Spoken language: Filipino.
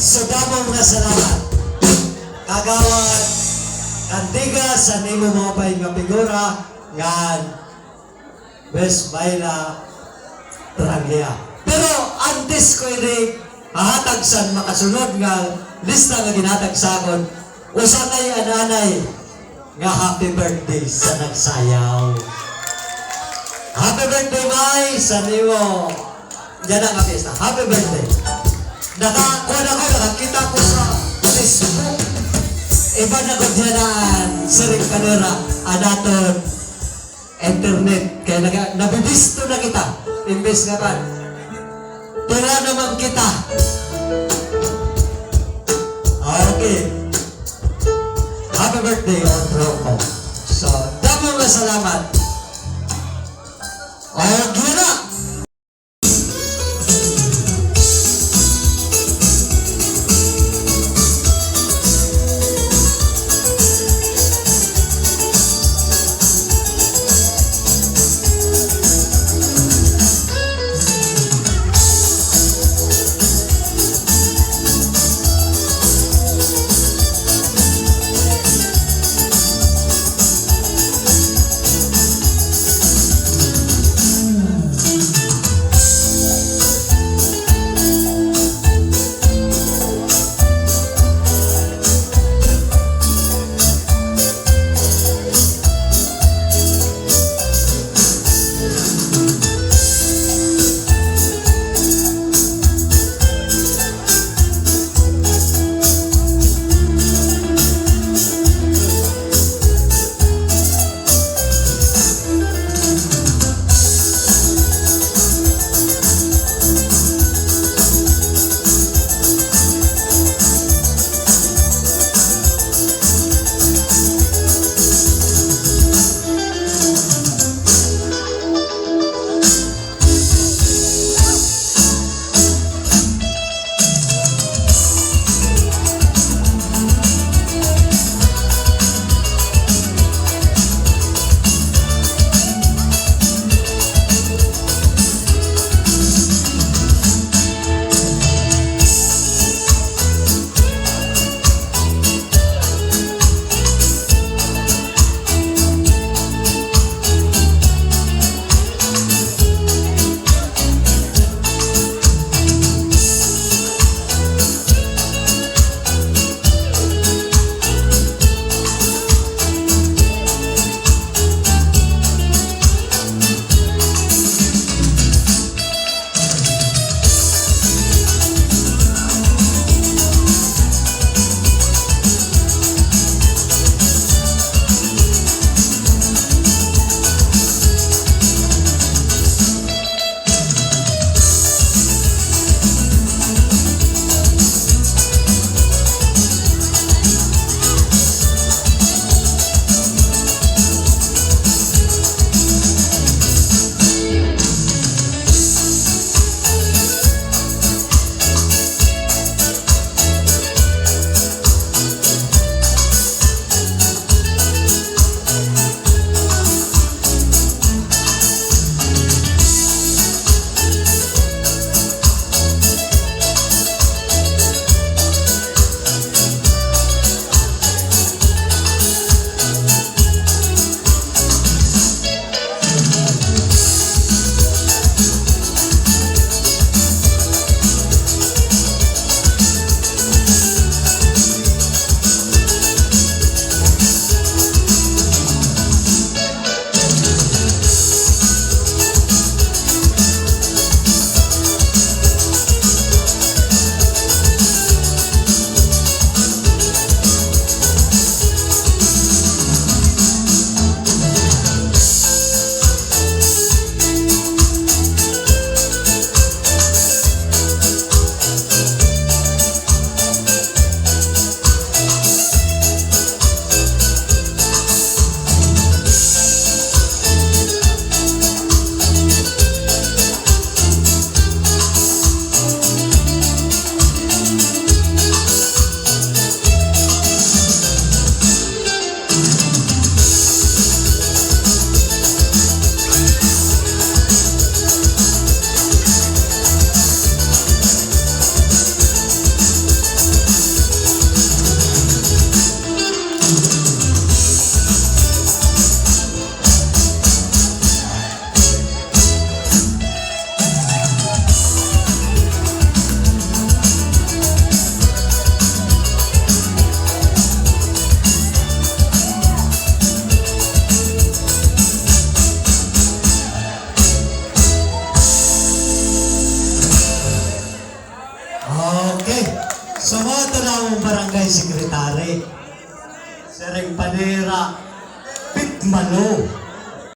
So damong nga salamat. Kagawad, kantiga sa nimo mga pay nga figura nga West Baila Brgy. Pero antes ko ini hahatag sa makasunod nga lista nga ginhatag sakon, usa kay ananay nga happy birthday sa nagsayaw. Happy birthday, May, sa nimo. Yan ang fiesta. Happy birthday. Nakakita ko sa Facebook. Iba na ko dyanaan sa ring kanera anaton internet. Kaya nabibisto na kita. Imbes nga ba? Tira naman kita. Okay. Happy birthday, Ortro. So, damo nga salamat. Okay na. Sering Panera, Pitmano,